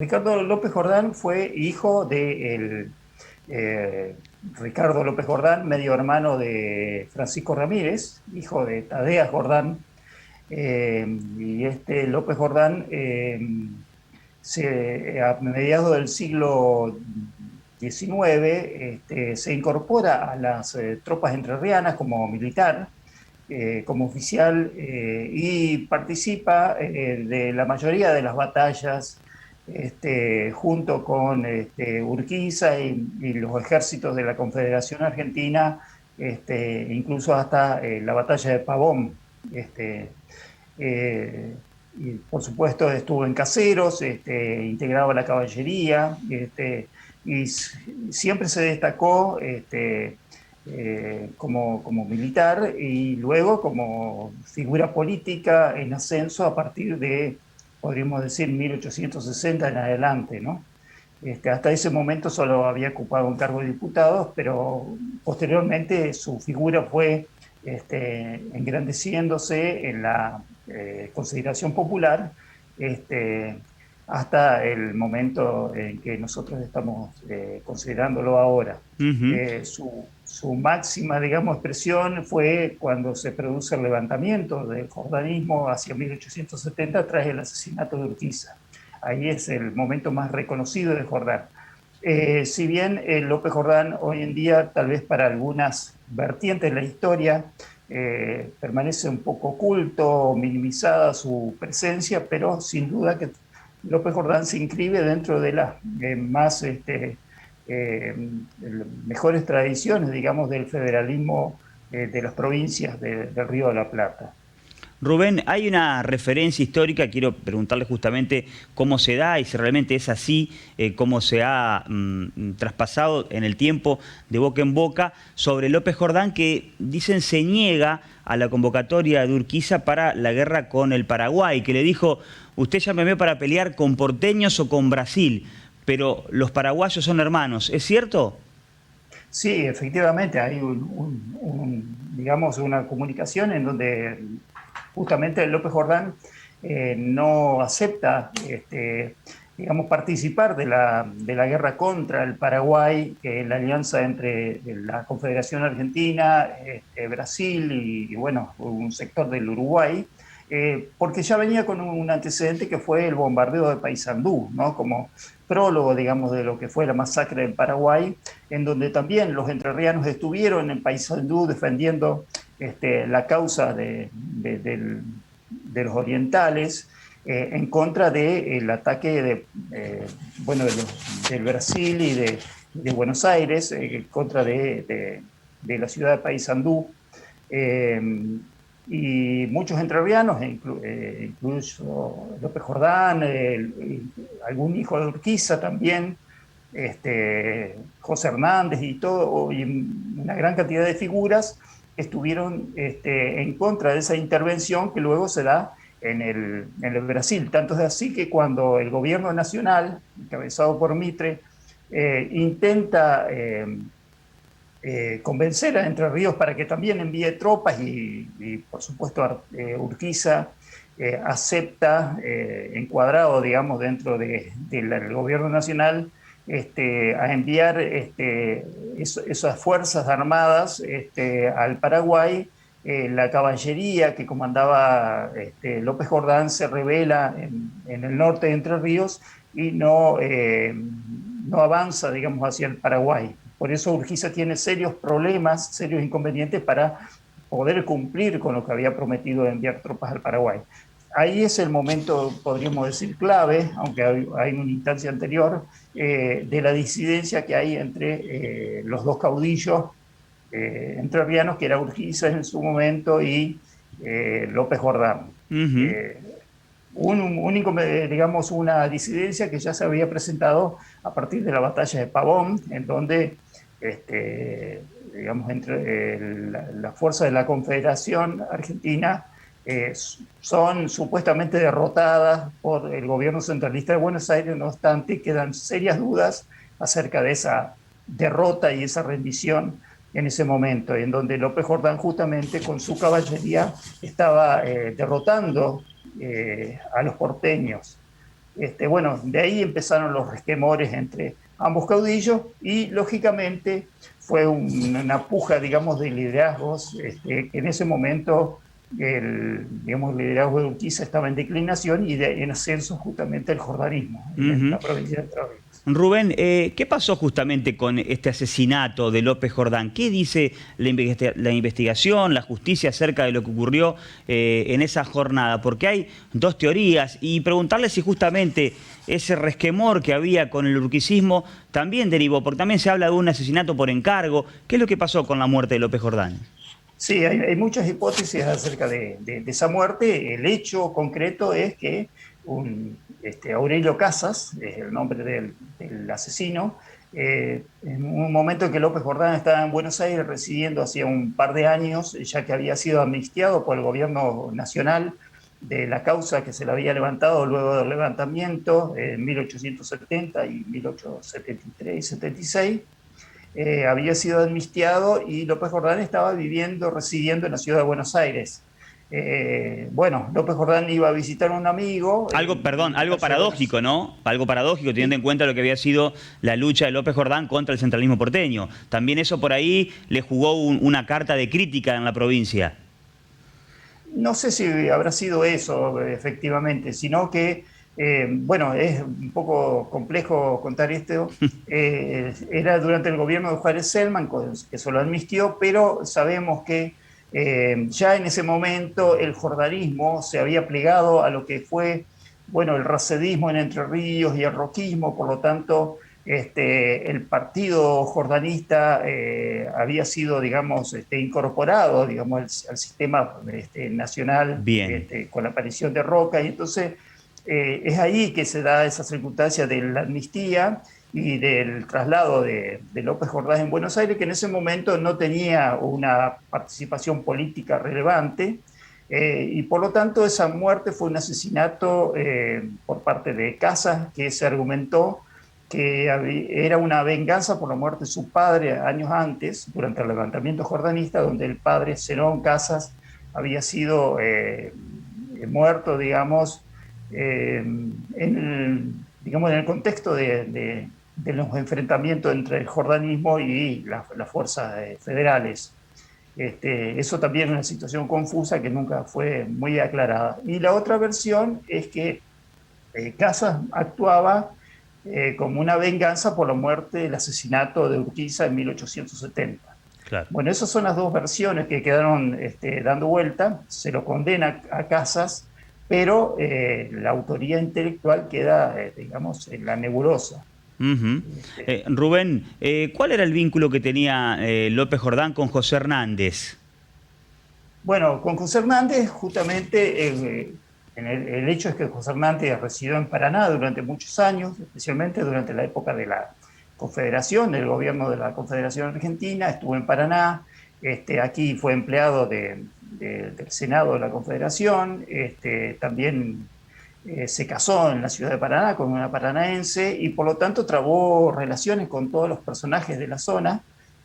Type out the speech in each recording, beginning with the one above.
Ricardo López Jordán fue hijo de eh, Ricardo López Jordán, medio hermano de Francisco Ramírez, hijo de Tadeas Jordán. Y este López Jordán, a mediados del siglo XIX, se incorpora a las tropas entrerrianas como militar, como oficial, y participa de la mayoría de las batallas, junto con Urquiza y los ejércitos de la Confederación Argentina, incluso hasta la batalla de Pavón. Eh, y por supuesto estuvo en Caseros, integraba la caballería, y siempre se destacó, como militar, y luego como figura política en ascenso a partir de, podríamos decir, 1860 en adelante, ¿no? Hasta ese momento solo había ocupado un cargo de diputado, pero posteriormente su figura fue engrandeciéndose en la consideración popular, este, hasta el momento en que nosotros estamos considerándolo ahora. Ujú. Su máxima, digamos, expresión fue cuando se produce el levantamiento del jordanismo hacia 1870 tras el asesinato de Urquiza. Ahí es el momento más reconocido de Jordán. Si bien López Jordán hoy en día, tal vez para algunas vertientes de la historia, permanece un poco oculto, minimizada su presencia, pero sin duda que López Jordán se inscribe dentro de las más eh, mejores tradiciones, digamos, del federalismo de las provincias del Río de la Plata. Rubén, hay una referencia histórica, quiero preguntarle justamente cómo se da y si realmente es así, cómo se ha traspasado en el tiempo de boca en boca sobre López Jordán, que dicen se niega a la convocatoria de Urquiza para la guerra con el Paraguay, que le dijo, usted llámeme para pelear con porteños o con Brasil, pero los paraguayos son hermanos, ¿es cierto? Sí, efectivamente, hay digamos, una comunicación en donde justamente López Jordán no acepta, digamos, participar de la guerra contra el Paraguay, que es la alianza entre la Confederación Argentina, Brasil y, bueno, un sector del Uruguay, porque ya venía con un antecedente que fue el bombardeo de Paysandú, ¿no? Como prólogo, digamos, de lo que fue la masacre del Paraguay, en donde también los entrerrianos estuvieron en Paysandú defendiendo la causa de los orientales, en contra del ataque bueno, del Brasil de Buenos Aires, contra de la ciudad de Paysandú. Eh, y muchos entrerrianos, incluso López Jordán, algún hijo de Urquiza también, José Hernández y todo, y una gran cantidad de figuras estuvieron en contra de esa intervención que luego se da en el Brasil. Tanto es así que cuando el gobierno nacional, encabezado por Mitre, intenta convencer a Entre Ríos para que también envíe tropas y por supuesto, Urquiza acepta, encuadrado, digamos, dentro del gobierno nacional, a enviar esas fuerzas armadas al Paraguay. La caballería que comandaba López Jordán se rebela en el norte de Entre Ríos y no avanza, digamos, hacia el Paraguay. Por eso Urquiza tiene serios problemas, serios inconvenientes para poder cumplir con lo que había prometido de enviar tropas al Paraguay. Ahí es el momento, podríamos decir, clave, aunque hay una instancia anterior, de la disidencia que hay entre los dos caudillos entrerrianos, que era Urquiza en su momento y López Jordán. Ujú. Eh, digamos, una disidencia que ya se había presentado a partir de la batalla de Pavón, en donde, digamos, entre la fuerza de la Confederación Argentina son supuestamente derrotadas por el gobierno centralista de Buenos Aires. No obstante, quedan serias dudas acerca de esa derrota y esa rendición en ese momento, en donde López Jordán justamente con su caballería estaba derrotando a los porteños. Bueno, de ahí empezaron los resquemores entre ambos caudillos y, lógicamente, fue una puja, digamos, de liderazgos, que en ese momento digamos, el liderazgo de Urquiza estaba en declinación y en ascenso justamente el jordanismo en la provincia de Entre Ríos. Rubén, ¿qué pasó justamente con este asesinato de López Jordán? ¿Qué dice la investigación, la justicia acerca de lo que ocurrió en esa jornada? Porque hay dos teorías y preguntarle si justamente ese resquemor que había con el urquicismo también derivó, porque también se habla de un asesinato por encargo. ¿Qué es lo que pasó con la muerte de López Jordán? Sí, hay muchas hipótesis acerca de esa muerte. El hecho concreto es que Aurelio Casas, es el nombre del asesino, en un momento en que López Jordán estaba en Buenos Aires residiendo hacía un par de años, ya que había sido amnistiado por el gobierno nacional de la causa que se le había levantado luego del levantamiento en 1870 y 1873 y 76. Había sido amnistiado y López Jordán estaba residiendo en la ciudad de Buenos Aires. Bueno, López Jordán iba a visitar a un amigo. Perdón, algo paradójico, ¿no? Algo paradójico, teniendo en cuenta lo que había sido la lucha de López Jordán contra el centralismo porteño. También eso por ahí le jugó una carta de crítica en la provincia. No sé si habrá sido eso, efectivamente, sino que, bueno, es un poco complejo contar esto. Era durante el gobierno de Juárez Selman que se lo amnistió, pero sabemos que ya en ese momento el jordanismo se había plegado a lo que fue, bueno, el racedismo en Entre Ríos y el roquismo, por lo tanto, el partido jordanista había sido, digamos, incorporado, digamos, al sistema nacional Bien. con la aparición de Roca, y entonces es ahí que se da esa circunstancia de la amnistía y del traslado de López Jordán en Buenos Aires, que en ese momento no tenía una participación política relevante, y por lo tanto esa muerte fue un asesinato por parte de Casas, que se argumentó que era una venganza por la muerte de su padre años antes, durante el levantamiento jordanista, donde el padre Zenón Casas había sido muerto, digamos, digamos, en el contexto de los enfrentamientos entre el jordanismo y las fuerzas federales. Eso también es una situación confusa que nunca fue muy aclarada. Y la otra versión es que Casas actuaba como una venganza por la muerte, el asesinato de Urquiza en 1870. Claro. Bueno, esas son las dos versiones que quedaron dando vuelta. Se lo condena a Casas, pero la autoría intelectual queda, digamos, en la nebulosa. Rubén, ¿cuál era el vínculo que tenía López Jordán con José Hernández? Bueno, con José Hernández, justamente, el hecho es que José Hernández residió en Paraná durante muchos años, especialmente durante la época de la Confederación, del gobierno de la Confederación Argentina, estuvo en Paraná, aquí fue empleado del Senado de la Confederación, también se casó en la ciudad de Paraná con una paranaense y por lo tanto trabó relaciones con todos los personajes de la zona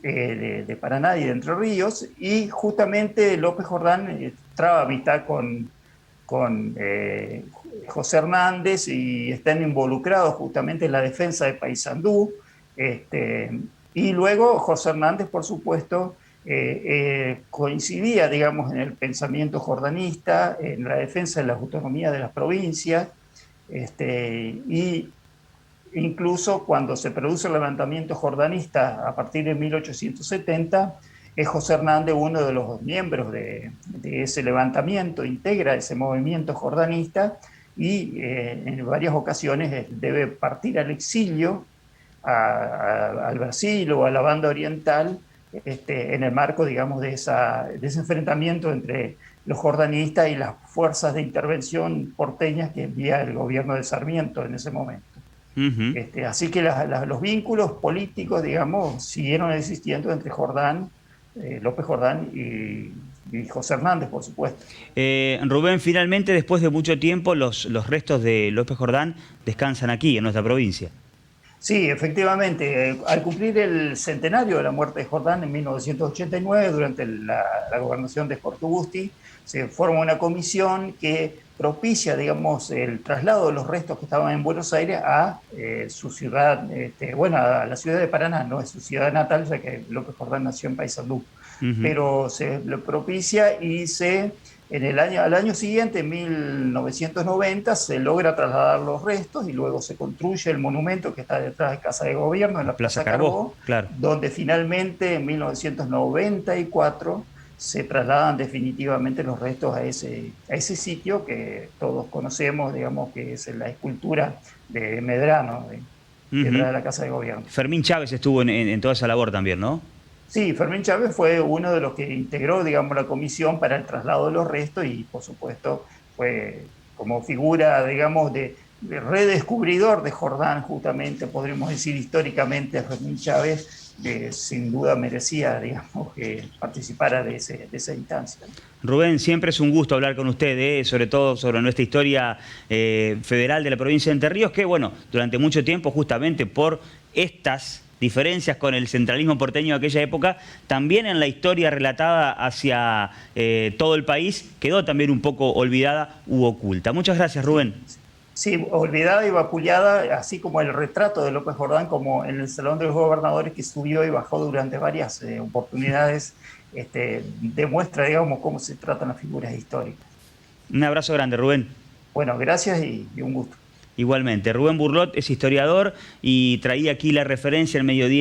de Paraná y de Entre Ríos, y justamente López Jordán traba amistad con José Hernández y están involucrados justamente en la defensa de Paysandú. Y luego José Hernández, por supuesto, coincidía, digamos, en el pensamiento jordanista, en la defensa de las autonomías de las provincias, y incluso cuando se produce el levantamiento jordanista a partir de 1870, es José Hernández uno de los miembros de ese levantamiento, integra ese movimiento jordanista y en varias ocasiones debe partir al exilio, al Brasil o a la banda oriental, en el marco, digamos, de ese enfrentamiento entre los jordanistas y las fuerzas de intervención porteñas que envía el gobierno de Sarmiento en ese momento. Así que los vínculos políticos, digamos, siguieron existiendo entre López Jordán y José Hernández, por supuesto. Rubén, finalmente, después de mucho tiempo, los restos de López Jordán descansan aquí, en nuestra provincia. Sí, efectivamente. Al cumplir el centenario de la muerte de Jordán en 1989, durante la gobernación de Jorge Busti, se forma una comisión que propicia, digamos, el traslado de los restos que estaban en Buenos Aires a su ciudad, bueno, a la ciudad de Paraná, no es su ciudad natal, ya que López Jordán nació en Paysandú, pero se lo propicia y al año siguiente, en 1990, se logra trasladar los restos y luego se construye el monumento que está detrás de Casa de Gobierno, en la Plaza Carbó, claro. donde finalmente en 1994 se trasladan definitivamente los restos a ese sitio que todos conocemos, digamos, que es la escultura de Medrano, detrás de la Casa de Gobierno. Fermín Chávez estuvo en toda esa labor también, ¿no? Sí, Fermín Chávez fue uno de los que integró, digamos, la comisión para el traslado de los restos y, por supuesto, fue como figura, digamos, de redescubridor de Jordán, justamente, podríamos decir históricamente, Fermín Chávez, sin duda merecía, digamos, que participara de esa instancia. Rubén, siempre es un gusto hablar con usted, sobre todo sobre nuestra historia federal de la provincia de Entre Ríos, que, bueno, durante mucho tiempo, justamente por estas diferencias con el centralismo porteño de aquella época, también en la historia relatada hacia todo el país, quedó también un poco olvidada u oculta. Muchas gracias, Rubén. Sí, olvidada y vapuleada, así como el retrato de López Jordán, como en el Salón de los Gobernadores, que subió y bajó durante varias oportunidades, demuestra, digamos, cómo se tratan las figuras históricas. Un abrazo grande, Rubén. Bueno, gracias y un gusto. Igualmente, Rubén Burlot es historiador y traía aquí la referencia al mediodía.